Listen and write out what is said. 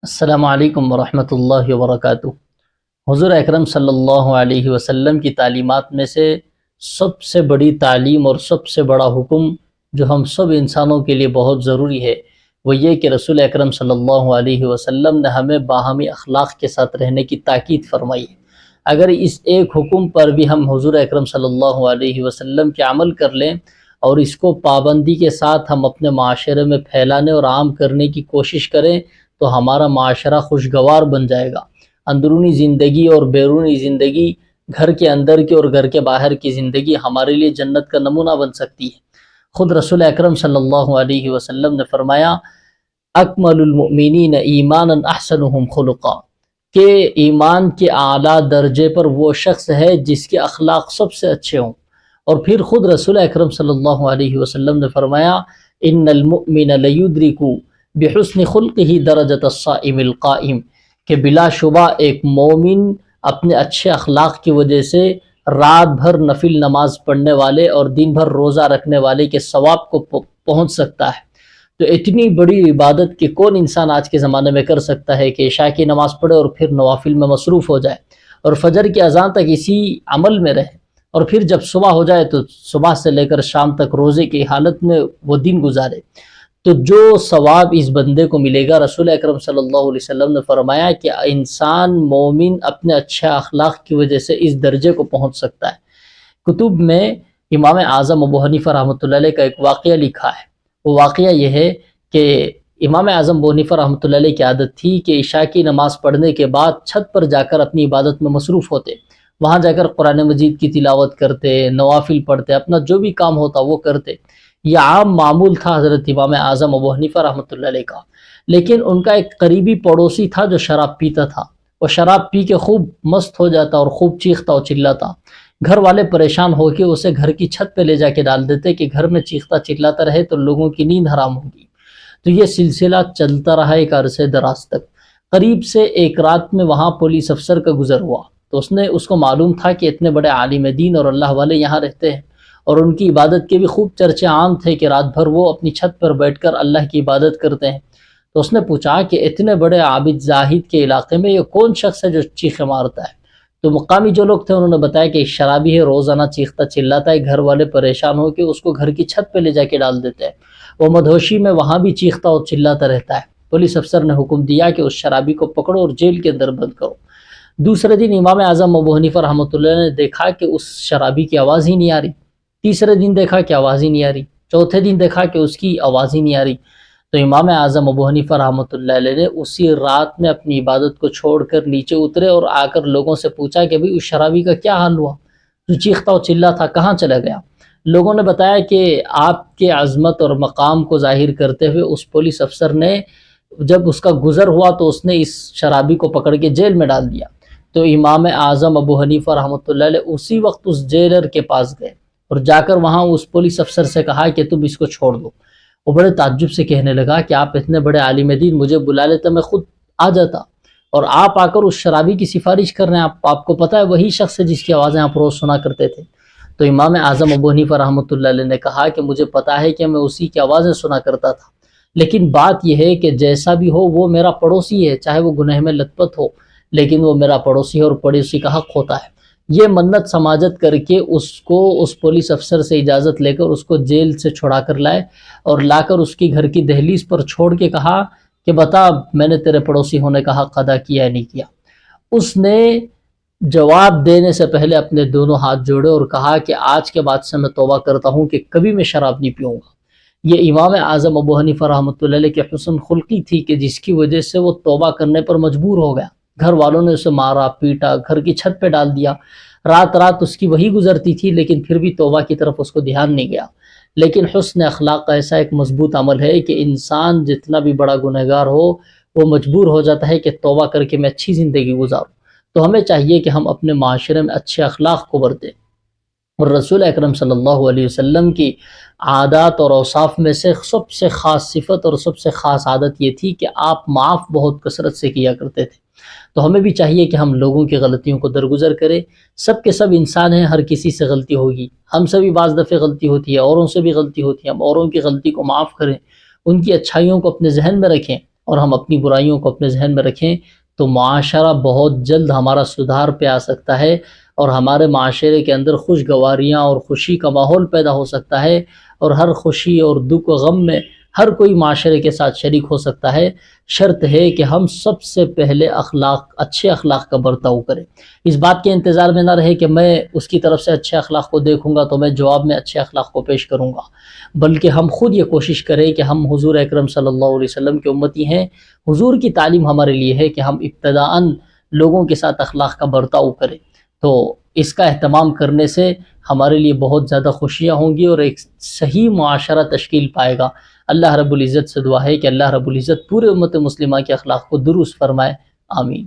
السلام علیکم ورحمۃ اللہ وبرکاتہ۔ حضور اکرم صلی اللہ علیہ وسلم کی تعلیمات میں سے سب سے بڑی تعلیم اور سب سے بڑا حکم جو ہم سب انسانوں کے لیے بہت ضروری ہے وہ یہ کہ رسول اکرم صلی اللہ علیہ وسلم نے ہمیں باہمی اخلاق کے ساتھ رہنے کی تاکید فرمائی ہے۔ اگر اس ایک حکم پر بھی ہم حضور اکرم صلی اللہ علیہ وسلم کے عمل کر لیں اور اس کو پابندی کے ساتھ ہم اپنے معاشرے میں پھیلانے اور عام کرنے کی کوشش کریں تو ہمارا معاشرہ خوشگوار بن جائے گا۔ اندرونی زندگی اور بیرونی زندگی، گھر کے اندر کی اور گھر کے باہر کی زندگی ہمارے لیے جنت کا نمونہ بن سکتی ہے۔ خود رسول اکرم صلی اللہ علیہ وسلم نے فرمایا اکمل المؤمنین ایمانا احسنهم خلقا، کہ ایمان کے اعلیٰ درجے پر وہ شخص ہے جس کے اخلاق سب سے اچھے ہوں۔ اور پھر خود رسول اکرم صلی اللہ علیہ وسلم نے فرمایا ان المؤمن لیدرک بحسن خلقہ درجۃ الصائم القائم، کہ بلا شبہ ایک مومن اپنے اچھے اخلاق کی وجہ سے رات بھر نفل نماز پڑھنے والے اور دن بھر روزہ رکھنے والے کے ثواب کو پہنچ سکتا ہے۔ تو اتنی بڑی عبادت کہ کون انسان آج کے زمانے میں کر سکتا ہے کہ عشاء کی نماز پڑھے اور پھر نوافل میں مصروف ہو جائے اور فجر کی اذان تک اسی عمل میں رہے، اور پھر جب صبح ہو جائے تو صبح سے لے کر شام تک روزے کی حالت میں وہ دن گزارے۔ تو جو ثواب اس بندے کو ملے گا، رسول اکرم صلی اللہ علیہ وسلم نے فرمایا کہ انسان مومن اپنے اچھے اخلاق کی وجہ سے اس درجے کو پہنچ سکتا ہے۔ کتب میں امام اعظم ابو حنیفہ رحمۃ اللہ علیہ کا ایک واقعہ لکھا ہے۔ وہ واقعہ یہ ہے کہ امام اعظم ابو حنیفہ رحمۃ اللہ علیہ کی عادت تھی کہ عشاء کی نماز پڑھنے کے بعد چھت پر جا کر اپنی عبادت میں مصروف ہوتے، وہاں جا کر قرآن مجید کی تلاوت کرتے، نوافل پڑھتے، اپنا جو بھی کام ہوتا وہ کرتے۔ یہ عام معمول تھا حضرت امام اعظم ابو حنیفہ رحمۃ اللہ علیہ کا۔ لیکن ان کا ایک قریبی پڑوسی تھا جو شراب پیتا تھا۔ وہ شراب پی کے خوب مست ہو جاتا اور خوب چیختا اور چلاتا۔ گھر والے پریشان ہو کے اسے گھر کی چھت پہ لے جا کے ڈال دیتے کہ گھر میں چیختا چلاتا رہے تو لوگوں کی نیند حرام ہوگی۔ تو یہ سلسلہ چلتا رہا ایک عرصے دراز تک۔ قریب سے ایک رات میں وہاں پولیس افسر کا گزر ہوا، تو اس کو معلوم تھا کہ اتنے بڑے عالم دین اور اللہ والے یہاں رہتے ہیں، اور ان کی عبادت کے بھی خوب چرچے عام تھے کہ رات بھر وہ اپنی چھت پر بیٹھ کر اللہ کی عبادت کرتے ہیں۔ تو اس نے پوچھا کہ اتنے بڑے عابد زاہد کے علاقے میں یہ کون شخص ہے جو چیخے مارتا ہے؟ تو مقامی جو لوگ تھے انہوں نے بتایا کہ شرابی ہے، روزانہ چیختا چلاتا ہے، گھر والے پریشان ہو کے اس کو گھر کی چھت پہ لے جا کے ڈال دیتے ہیں، وہ مدہوشی میں وہاں بھی چیختا اور چلاتا رہتا ہے۔ پولیس افسر نے حکم دیا کہ اس شرابی کو پکڑو اور جیل کے اندر بند کرو۔ دوسرے دن امام اعظم ابو حنیفہ رحمۃ اللہ نے دیکھا کہ اس شرابی کی آواز ہی نہیں آ رہی۔ تیسرے دن دیکھا کہ آواز ہی نہیں آ رہی۔ چوتھے دن دیکھا کہ اس کی آواز ہی نہیں آ رہی۔ تو امام اعظم ابو حنیفہ رحمۃ اللہ علیہ نے اسی رات میں اپنی عبادت کو چھوڑ کر نیچے اترے اور آ کر لوگوں سے پوچھا کہ بھئی اس شرابی کا کیا حال ہوا، جو چیختا و چلا تھا کہاں چلا گیا؟ لوگوں نے بتایا کہ آپ کے عظمت اور مقام کو ظاہر کرتے ہوئے اس پولیس افسر نے جب اس کا گزر ہوا تو اس نے اس شرابی کو پکڑ کے جیل میں ڈال دیا۔ تو امام اعظم ابو حنیفہ رحمۃ اللہ علیہ اسی وقت اس جیلر کے پاس گئے اور جا کر وہاں اس پولیس افسر سے کہا کہ تم اس کو چھوڑ دو۔ وہ بڑے تعجب سے کہنے لگا کہ آپ اتنے بڑے عالم دین، مجھے بلا لیتے میں خود آ جاتا، اور آپ آ کر اس شرابی کی سفارش کر رہے ہیں، آپ کو پتہ ہے وہی شخص ہے جس کی آوازیں آپ روز سنا کرتے تھے۔ تو امام اعظم ابو حنیفہ رحمۃ اللہ علیہ نے کہا کہ مجھے پتہ ہے کہ میں اسی کی آوازیں سنا کرتا تھا، لیکن بات یہ ہے کہ جیسا بھی ہو وہ میرا پڑوسی ہے، چاہے وہ گناہ میں لت پت ہو، لیکن وہ میرا پڑوسی ہے اور پڑوسی کا حق ہوتا ہے۔ یہ منت سماجت کر کے اس پولیس افسر سے اجازت لے کر اس کو جیل سے چھڑا کر لائے اور لا کر اس کی گھر کی دہلیز پر چھوڑ کے کہا کہ بتا میں نے تیرے پڑوسی ہونے کا حق ادا کیا ہے نہیں کیا۔ اس نے جواب دینے سے پہلے اپنے دونوں ہاتھ جوڑے اور کہا کہ آج کے بعد سے میں توبہ کرتا ہوں کہ کبھی میں شراب نہیں پیوں گا۔ یہ امام اعظم ابو حنیفہ رحمۃ اللہ علیہ کے حسن خلقی تھی کہ جس کی وجہ سے وہ توبہ کرنے پر مجبور ہو گیا۔ گھر والوں نے اسے مارا پیٹا، گھر کی چھت پہ ڈال دیا، رات رات اس کی وہی گزرتی تھی، لیکن پھر بھی توبہ کی طرف اس کو دھیان نہیں گیا۔ لیکن حسن اخلاق کا ایسا ایک مضبوط عمل ہے کہ انسان جتنا بھی بڑا گنہگار ہو وہ مجبور ہو جاتا ہے کہ توبہ کر کے میں اچھی زندگی گزاروں۔ تو ہمیں چاہیے کہ ہم اپنے معاشرے میں اچھے اخلاق کو برتیں، اور رسول اکرم صلی اللہ علیہ وسلم کی عادات اور اوصاف میں سے سب سے خاص صفت اور سب سے خاص عادت یہ تھی کہ آپ معاف بہت کثرت سے کیا کرتے تھے۔ تو ہمیں بھی چاہیے کہ ہم لوگوں کی غلطیوں کو درگزر کریں۔ سب کے سب انسان ہیں، ہر کسی سے غلطی ہوگی، ہم سے بھی بعض دفعے غلطی ہوتی ہے، اوروں سے بھی غلطی ہوتی ہے، ہم اوروں کی غلطی کو معاف کریں، ان کی اچھائیوں کو اپنے ذہن میں رکھیں اور ہم اپنی برائیوں کو اپنے ذہن میں رکھیں تو معاشرہ بہت جلد ہمارا سدھار پہ آ سکتا ہے، اور ہمارے معاشرے کے اندر خوشگواریاں اور خوشی کا ماحول پیدا ہو سکتا ہے، اور ہر خوشی اور دکھ و غم میں ہر کوئی معاشرے کے ساتھ شریک ہو سکتا ہے۔ شرط ہے کہ ہم سب سے پہلے اچھے اخلاق کا برتاؤ کریں، اس بات کے انتظار میں نہ رہے کہ میں اس کی طرف سے اچھے اخلاق کو دیکھوں گا تو میں جواب میں اچھے اخلاق کو پیش کروں گا، بلکہ ہم خود یہ کوشش کریں کہ ہم حضور اکرم صلی اللہ علیہ وسلم کے امتی ہیں۔ حضور کی تعلیم ہمارے لیے ہے کہ ہم ابتداءً لوگوں کے ساتھ اخلاق کا برتاؤ کریں، تو اس کا اہتمام کرنے سے ہمارے لیے بہت زیادہ خوشیاں ہوں گی اور ایک صحیح معاشرہ تشکیل پائے گا۔ اللہ رب العزت سے دعا ہے کہ اللہ رب العزت پورے امت مسلمہ کے اخلاق کو درست فرمائے، آمین۔